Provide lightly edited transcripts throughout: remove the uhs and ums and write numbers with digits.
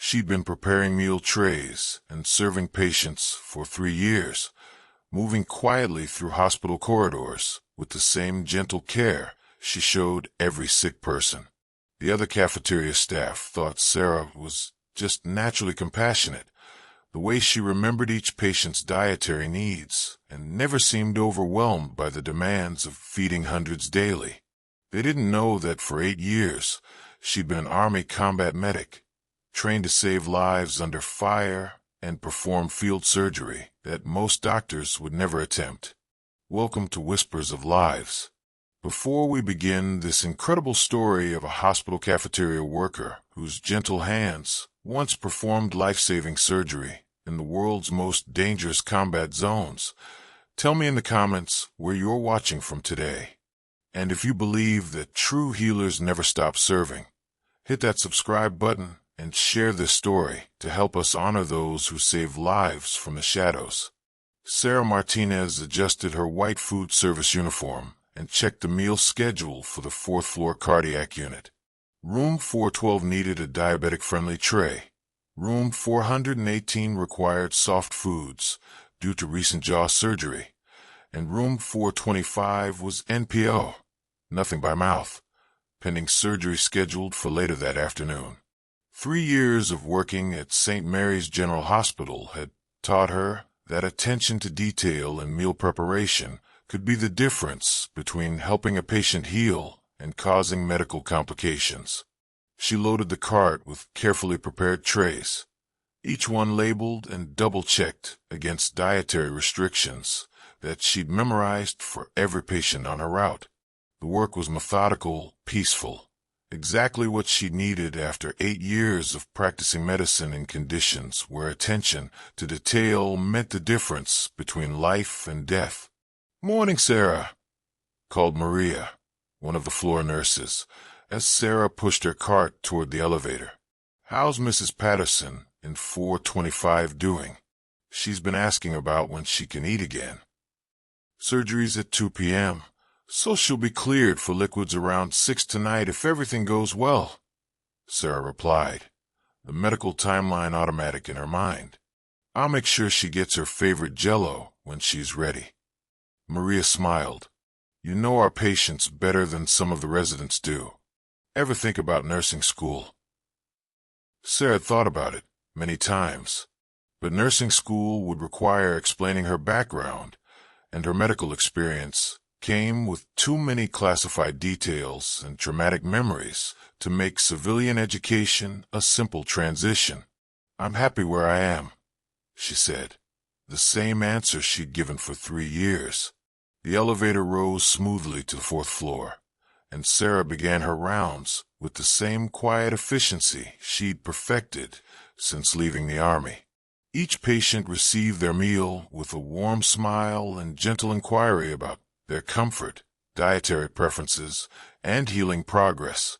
She'd been preparing meal trays and serving patients for 3 years, moving quietly through hospital corridors with the same gentle care she showed every sick person. The other cafeteria staff thought Sarah was just naturally compassionate, the way she remembered each patient's dietary needs and never seemed overwhelmed by the demands of feeding hundreds daily. They didn't know that for 8 years she'd been an Army combat medic, trained to save lives under fire and perform field surgery that most doctors would never attempt. Welcome to Whispers of Lives. Before we begin this incredible story of a hospital cafeteria worker whose gentle hands once performed life-saving surgery in the world's most dangerous combat zones, tell me in the comments where you're watching from today. And if you believe that true healers never stop serving, hit that subscribe button and share this story to help us honor those who save lives from the shadows. Sarah Martinez adjusted her white food service uniform and checked the meal schedule for the 4th floor cardiac unit. Room 412 needed a diabetic-friendly tray. Room 418 required soft foods due to recent jaw surgery. And room 425 was NPO, nothing by mouth, pending surgery scheduled for later that afternoon. 3 years of working at St. Mary's General Hospital had taught her that attention to detail in meal preparation could be the difference between helping a patient heal and causing medical complications. She loaded the cart with carefully prepared trays, each one labeled and double-checked against dietary restrictions that she'd memorized for every patient on her route. The work was methodical, peaceful, exactly what she needed after 8 years of practicing medicine in conditions where attention to detail meant the difference between life and death. "Morning, Sarah," called Maria, one of the floor nurses, as Sarah pushed her cart toward the elevator. "How's Mrs. Patterson in 425 doing? She's been asking about when she can eat again." "Surgery's at 2 p.m., so she'll be cleared for liquids around 6 tonight if everything goes well," Sarah replied, the medical timeline automatic in her mind. "I'll make sure she gets her favorite Jell-O when she's ready." Maria smiled. "You know our patients better than some of the residents do. Ever think about nursing school?" Sarah had thought about it many times, but nursing school would require explaining her background, and her medical experience came with too many classified details and traumatic memories to make civilian education a simple transition. "I'm happy where I am," she said, the same answer she'd given for 3 years. The elevator rose smoothly to the 4th floor, and Sarah began her rounds with the same quiet efficiency she'd perfected since leaving the Army. Each patient received their meal with a warm smile and gentle inquiry about their comfort, dietary preferences, and healing progress.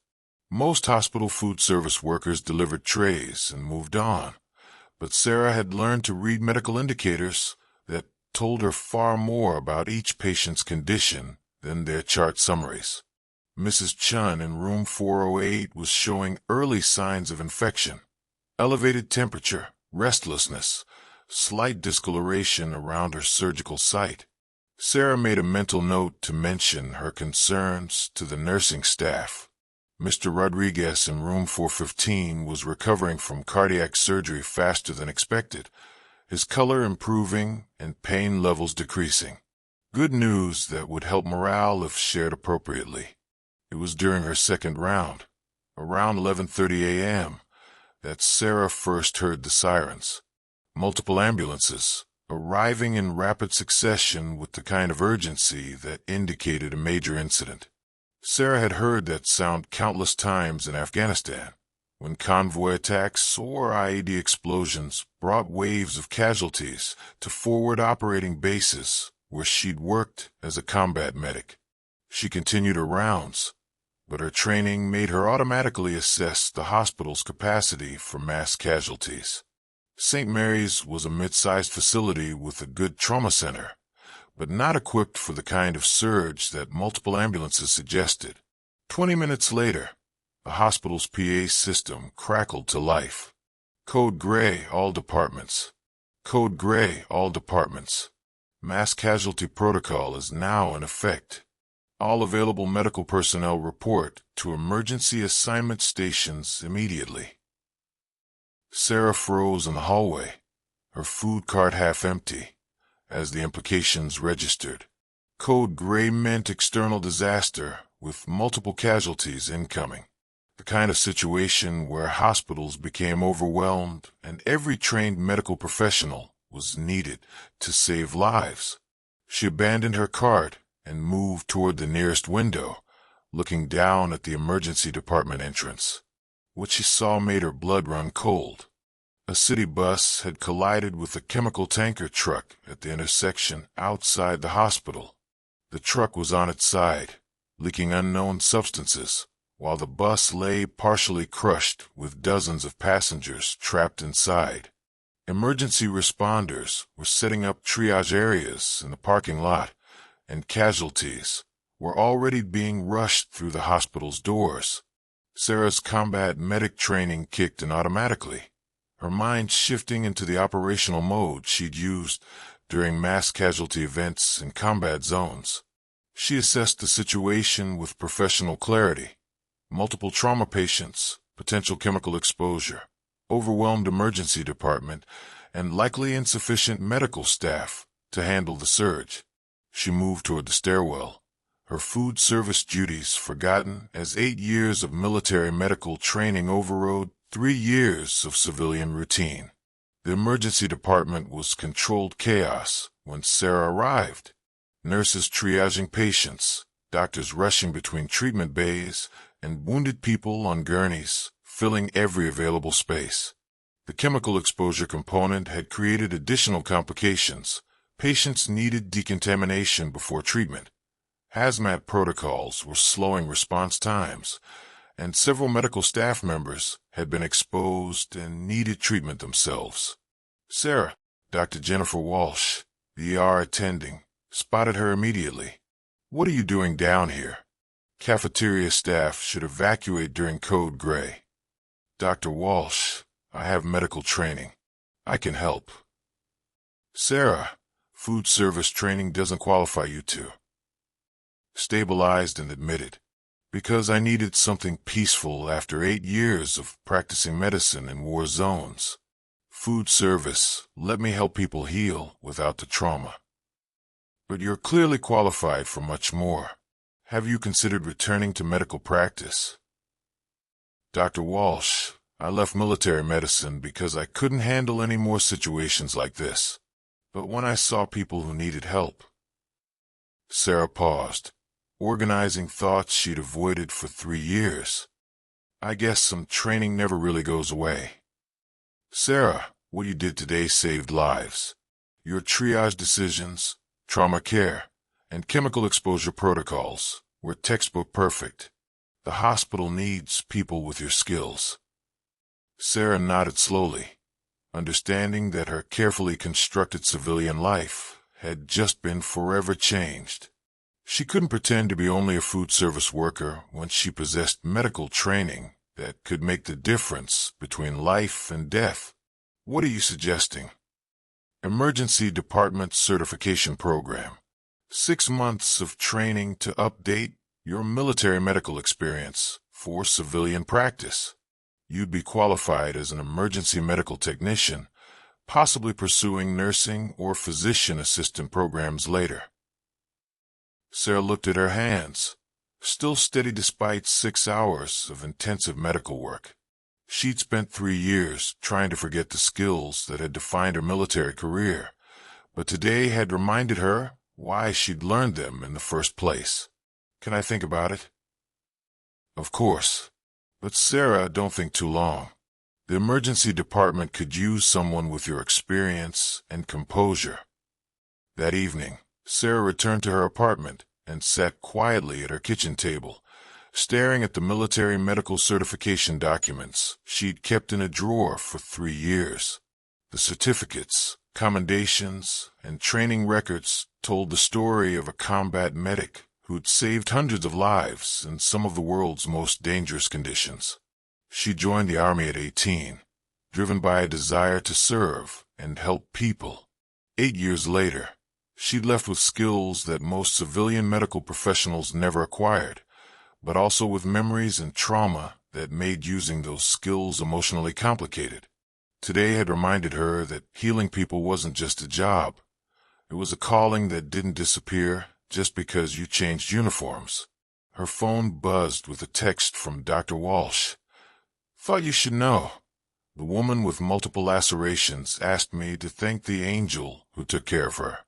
Most hospital food service workers delivered trays and moved on, but Sarah had learned to read medical indicators that told her far more about each patient's condition than their chart summaries. Mrs. Chun in room 408 was showing early signs of infection: elevated temperature, restlessness, slight discoloration around her surgical site. Sarah made a mental note to mention her concerns to the nursing staff. Mr. Rodriguez in room 415 was recovering from cardiac surgery faster than expected, his color improving and pain levels decreasing. Good news that would help morale if shared appropriately. It was during her second round, around 11:30 a.m., that Sarah first heard the sirens. Multiple ambulances, arriving in rapid succession with the kind of urgency that indicated a major incident. Sarah had heard that sound countless times in Afghanistan, when convoy attacks or IED explosions brought waves of casualties to forward operating bases where she'd worked as a combat medic. She continued her rounds, but her training made her automatically assess the hospital's capacity for mass casualties. St. Mary's was a mid-sized facility with a good trauma center, but not equipped for the kind of surge that multiple ambulances suggested. 20 minutes later, the hospital's PA system crackled to life. Code Gray, all departments. Code Gray, all departments. Mass casualty protocol is now in effect. All available medical personnel report to emergency assignment stations immediately. Sarah froze in the hallway, her food cart half empty, as the implications registered. Code Gray meant external disaster, with multiple casualties incoming. The kind of situation where hospitals became overwhelmed and every trained medical professional was needed to save lives. She abandoned her cart and moved toward the nearest window, looking down at the emergency department entrance. What she saw made her blood run cold. A city bus had collided with a chemical tanker truck at the intersection outside the hospital. The truck was on its side, leaking unknown substances, while the bus lay partially crushed with dozens of passengers trapped inside. Emergency responders were setting up triage areas in the parking lot, and casualties were already being rushed through the hospital's doors. Sarah's combat medic training kicked in automatically, her mind shifting into the operational mode she'd used during mass casualty events in combat zones. She assessed the situation with professional clarity. Multiple trauma patients, potential chemical exposure, overwhelmed emergency department, and likely insufficient medical staff to handle the surge. She moved toward the stairwell, her food service duties forgotten as 8 years of military medical training overrode 3 years of civilian routine. The emergency department was controlled chaos when Sarah arrived. Nurses triaging patients, doctors rushing between treatment bays, and wounded people on gurneys, filling every available space. The chemical exposure component had created additional complications. Patients needed decontamination before treatment. Hazmat protocols were slowing response times, and several medical staff members had been exposed and needed treatment themselves. Sarah, Dr. Jennifer Walsh, the ER attending, spotted her immediately. "What are you doing down here? Cafeteria staff should evacuate during Code Gray." "Dr. Walsh, I have medical training. I can help." "Sarah, food service training doesn't qualify you to." Stabilized and admitted, "Because I needed something peaceful after 8 years of practicing medicine in war zones. Food service let me help people heal without the trauma." "But you're clearly qualified for much more. Have you considered returning to medical practice?" "Dr. Walsh, I left military medicine because I couldn't handle any more situations like this. But when I saw people who needed help..." Sarah paused, organizing thoughts she'd avoided for 3 years. "I guess some training never really goes away." "Sarah, what you did today saved lives. Your triage decisions, trauma care, and chemical exposure protocols were textbook perfect. The hospital needs people with your skills." Sarah nodded slowly, understanding that her carefully constructed civilian life had just been forever changed. She couldn't pretend to be only a food service worker when she possessed medical training that could make the difference between life and death. "What are you suggesting?" "Emergency Department Certification Program. 6 months of training to update your military medical experience for civilian practice. You'd be qualified as an emergency medical technician, possibly pursuing nursing or physician assistant programs later." Sarah looked at her hands, still steady despite 6 hours of intensive medical work. She'd spent 3 years trying to forget the skills that had defined her military career, but today had reminded her why she'd learned them in the first place. "Can I think about it?" "Of course. But Sarah, don't think too long. The emergency department could use someone with your experience and composure." That evening, Sarah returned to her apartment and sat quietly at her kitchen table, staring at the military medical certification documents she'd kept in a drawer for 3 years. The certificates, commendations, and training records told the story of a combat medic who'd saved hundreds of lives in some of the world's most dangerous conditions. She joined the army at 18, driven by a desire to serve and help people. 8 years later, she'd left with skills that most civilian medical professionals never acquired, but also with memories and trauma that made using those skills emotionally complicated. Today had reminded her that healing people wasn't just a job. It was a calling that didn't disappear just because you changed uniforms. Her phone buzzed with a text from Dr. Walsh. "Thought you should know. The woman with multiple lacerations asked me to thank the angel who took care of her.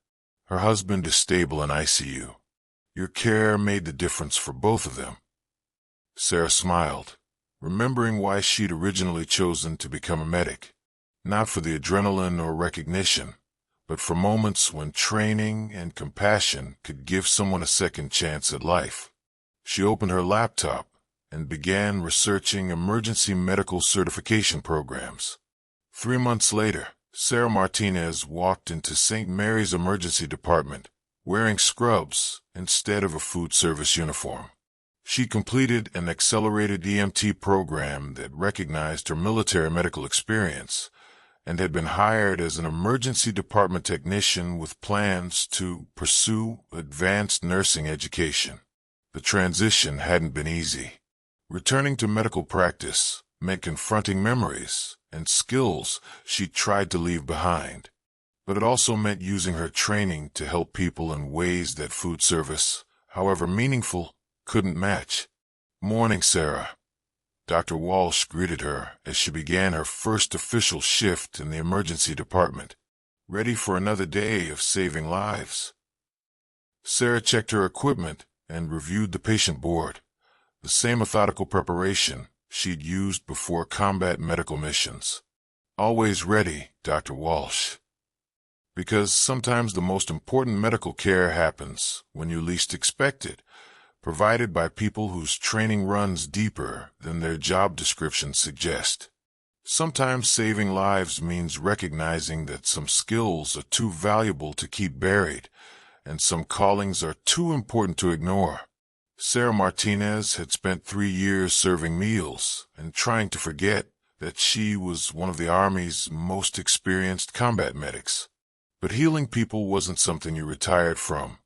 Her husband is stable in ICU. Your care made the difference for both of them." Sarah smiled, remembering why she'd originally chosen to become a medic. Not for the adrenaline or recognition, but for moments when training and compassion could give someone a second chance at life. She opened her laptop and began researching emergency medical certification programs. 3 months later, Sarah Martinez walked into St. Mary's emergency department, wearing scrubs instead of a food service uniform. She completed an accelerated EMT program that recognized her military medical experience and had been hired as an emergency department technician with plans to pursue advanced nursing education. The transition hadn't been easy. Returning to medical practice meant confronting memories and skills she tried to leave behind, but it also meant using her training to help people in ways that food service, however meaningful, couldn't match. "Morning, Sarah." Dr. Walsh greeted her as she began her first official shift in the emergency department, ready for another day of saving lives. Sarah checked her equipment and reviewed the patient board, the same methodical preparation she'd used before combat medical missions. "Always ready, Dr. Walsh." Because sometimes the most important medical care happens when you least expect it, provided by people whose training runs deeper than their job descriptions suggest. Sometimes saving lives means recognizing that some skills are too valuable to keep buried, and some callings are too important to ignore. Sarah Martinez had spent 3 years serving meals and trying to forget that she was one of the Army's most experienced combat medics. But healing people wasn't something you retired from.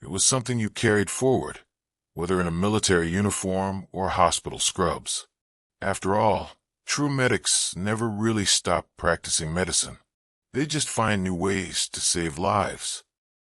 It was something you carried forward, whether in a military uniform or hospital scrubs. After all, true medics never really stop practicing medicine. They just find new ways to save lives.